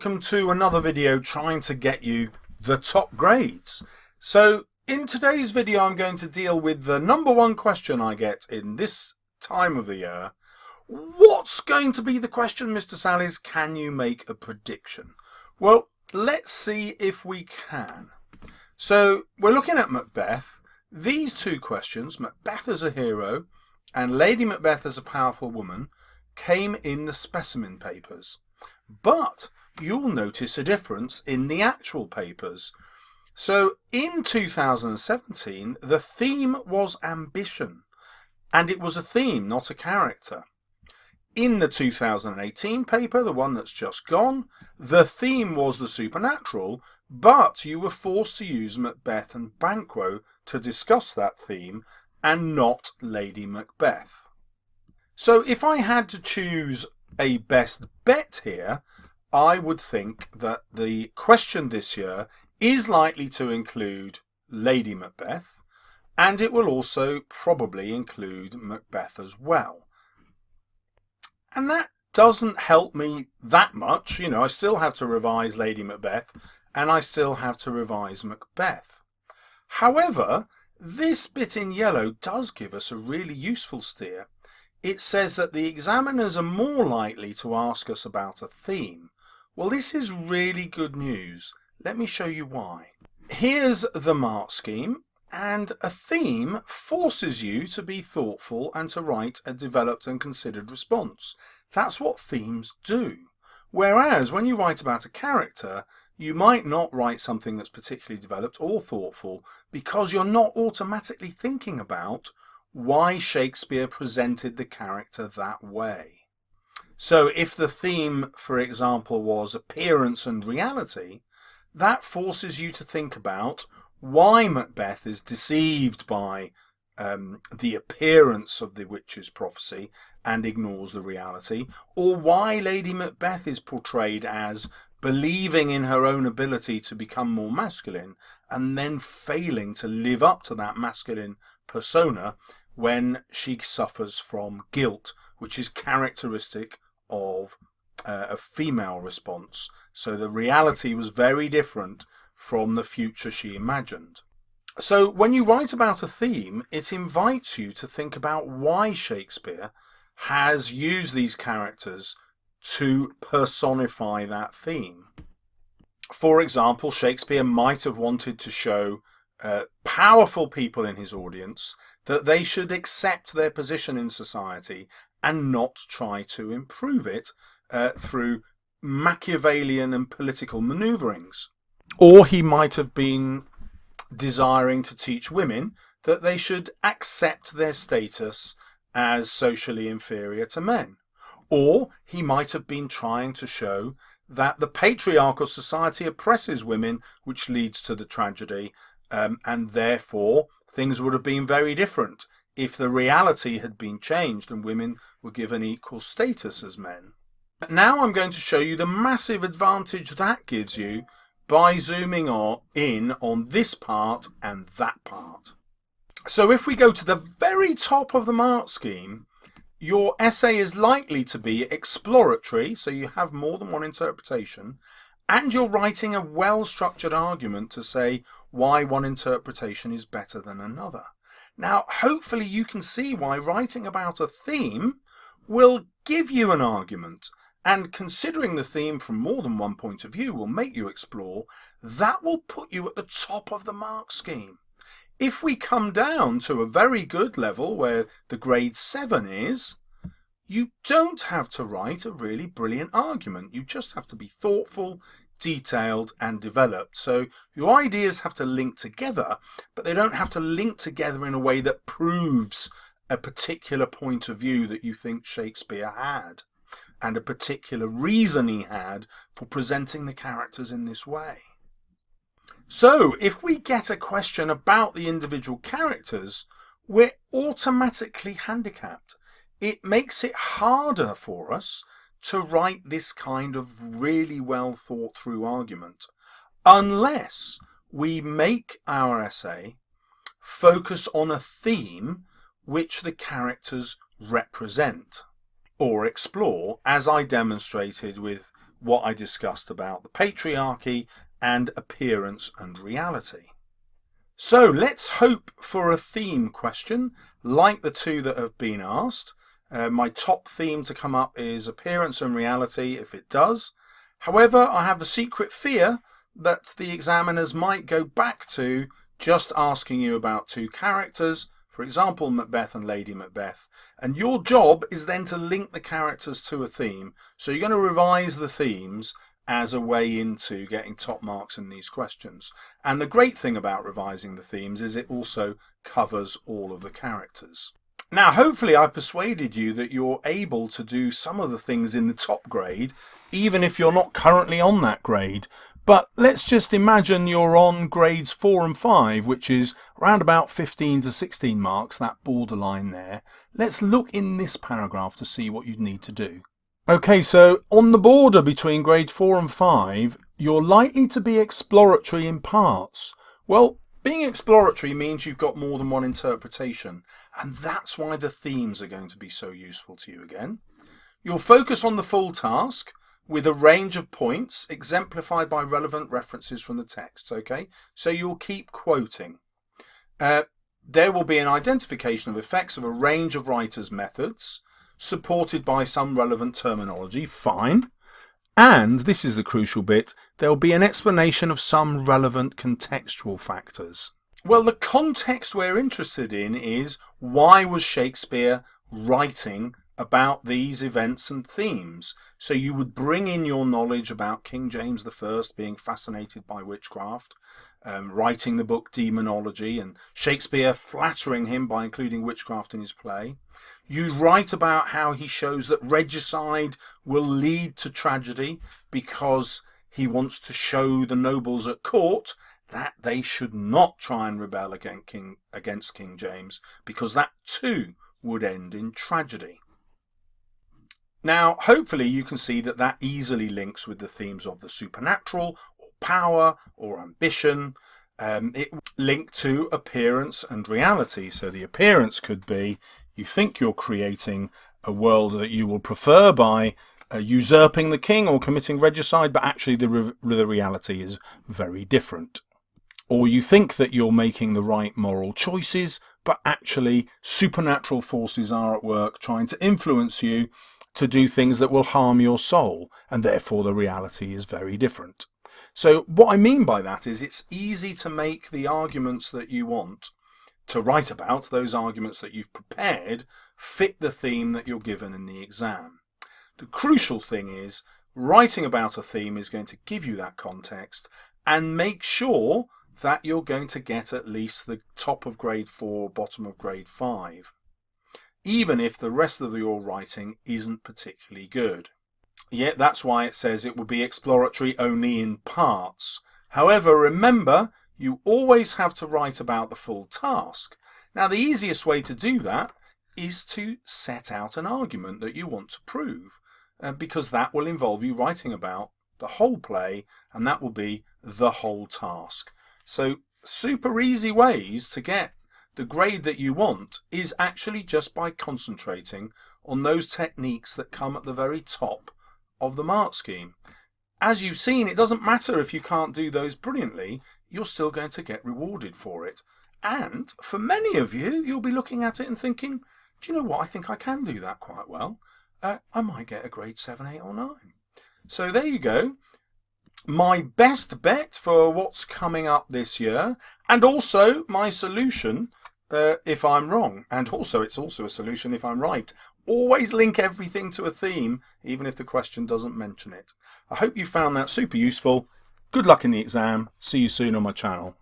Welcome to another video trying to get you the top grades. So in today's video I'm going to deal with the number one question I get in this time of the year. What's going to be the question, Mr. Salles? Can you make a prediction? Well, let's see if we can. So we're looking at Macbeth. These two questions, Macbeth as a hero and Lady Macbeth as a powerful woman, came in the specimen papers. But you'll notice a difference in the actual papers. So in 2017, the theme was ambition, and it was a theme, not a character. In the 2018 paper, the one that's just gone, the theme was the supernatural, but you were forced to use Macbeth and Banquo to discuss that theme, and not Lady Macbeth. So if I had to choose a best bet here, I would think that the question this year is likely to include Lady Macbeth, and it will also probably include Macbeth as well. And that doesn't help me that much. You know, I still have to revise Lady Macbeth, and I still have to revise Macbeth. However, this bit in yellow does give us a really useful steer. It says that the examiners are more likely to ask us about a theme. Well, this is really good news. Let me show you why. Here's the mark scheme, and a theme forces you to be thoughtful and to write a developed and considered response. That's what themes do. Whereas when you write about a character, you might not write something that's particularly developed or thoughtful because you're not automatically thinking about why Shakespeare presented the character that way. So if the theme, for example, was appearance and reality, that forces you to think about why Macbeth is deceived by the appearance of the witch's prophecy and ignores the reality, or why Lady Macbeth is portrayed as believing in her own ability to become more masculine and then failing to live up to that masculine persona when she suffers from guilt, which is characteristic of a female response. So the reality was very different from the future she imagined. So when you write about a theme, it invites you to think about why Shakespeare has used these characters to personify that theme. For example, Shakespeare might have wanted to show powerful people in his audience that they should accept their position in society and not try to improve it through Machiavellian and political maneuverings. Or he might have been desiring to teach women that they should accept their status as socially inferior to men. Or he might have been trying to show that the patriarchal society oppresses women, which leads to the tragedy, and therefore things would have been very different if the reality had been changed and women were given equal status as men. Now I'm going to show you the massive advantage that gives you by zooming in on this part and that part. So if we go to the very top of the mark scheme, your essay is likely to be exploratory, so you have more than one interpretation, and you're writing a well-structured argument to say why one interpretation is better than another. Now, hopefully you can see why writing about a theme will give you an argument, and considering the theme from more than one point of view will make you explore. That will put you at the top of the mark scheme. If we come down to a very good level where the grade 7 is, you don't have to write a really brilliant argument. You just have to be thoughtful, detailed and developed. So your ideas have to link together, but they don't have to link together in a way that proves a particular point of view that you think Shakespeare had and a particular reason he had for presenting the characters in this way. So if we get a question about the individual characters, we're automatically handicapped. It makes it harder for us to write this kind of really well thought through argument, unless we make our essay focus on a theme which the characters represent or explore, as I demonstrated with what I discussed about the patriarchy and appearance and reality. So let's hope for a theme question like the two that have been asked. My top theme to come up is appearance and reality if it does. However, I have a secret fear that the examiners might go back to just asking you about two characters, for example Macbeth and Lady Macbeth, and your job is then to link the characters to a theme. So you're going to revise the themes as a way into getting top marks in these questions. And the great thing about revising the themes is it also covers all of the characters. Now, hopefully I've persuaded you that you're able to do some of the things in the top grade, even if you're not currently on that grade. But let's just imagine you're on grades 4 and 5, which is around about 15 to 16 marks, that borderline there. Let's look in this paragraph to see what you'd need to do. Okay, so on the border between grade 4 and 5, you're likely to be exploratory in parts. Well, being exploratory means you've got more than one interpretation, and that's why the themes are going to be so useful to you again. You'll focus on the full task with a range of points exemplified by relevant references from the text, okay? So you'll keep quoting. There will be an identification of effects of a range of writers' methods, supported by some relevant terminology, fine. And, this is the crucial bit, there'll be an explanation of some relevant contextual factors. Well, the context we're interested in is, why was Shakespeare writing about these events and themes? So you would bring in your knowledge about King James I being fascinated by witchcraft, writing the book Demonology, and Shakespeare flattering him by including witchcraft in his play. You write about how he shows that regicide will lead to tragedy because he wants to show the nobles at court that they should not try and rebel against King James, because that too would end in tragedy. Now, hopefully you can see that that easily links with the themes of the supernatural, or power, or ambition. It linked to appearance and reality. So the appearance could be, you think you're creating a world that you will prefer by usurping the king or committing regicide, but actually the reality is very different. Or you think that you're making the right moral choices, but actually supernatural forces are at work trying to influence you to do things that will harm your soul, and therefore the reality is very different. So what I mean by that is it's easy to make the arguments that you want to write about, those arguments that you've prepared, fit the theme that you're given in the exam. The crucial thing is writing about a theme is going to give you that context and make sure that you're going to get at least the top of grade 4, bottom of grade 5, even if the rest of your writing isn't particularly good. Yet that's why it says it will be exploratory only in parts. However, remember, you always have to write about the full task. Now, the easiest way to do that is to set out an argument that you want to prove, because that will involve you writing about the whole play, and that will be the whole task. So super easy ways to get the grade that you want is actually just by concentrating on those techniques that come at the very top of the mark scheme. As you've seen, it doesn't matter if you can't do those brilliantly, you're still going to get rewarded for it. And for many of you, you'll be looking at it and thinking, do you know what, I think I can do that quite well. I might get a grade 7, 8 or 9. So there you go. My best bet for what's coming up this year, and also my solution if I'm wrong. And also it's also a solution if I'm right. Always link everything to a theme, even if the question doesn't mention it. I hope you found that super useful. Good luck in the exam. See you soon on my channel.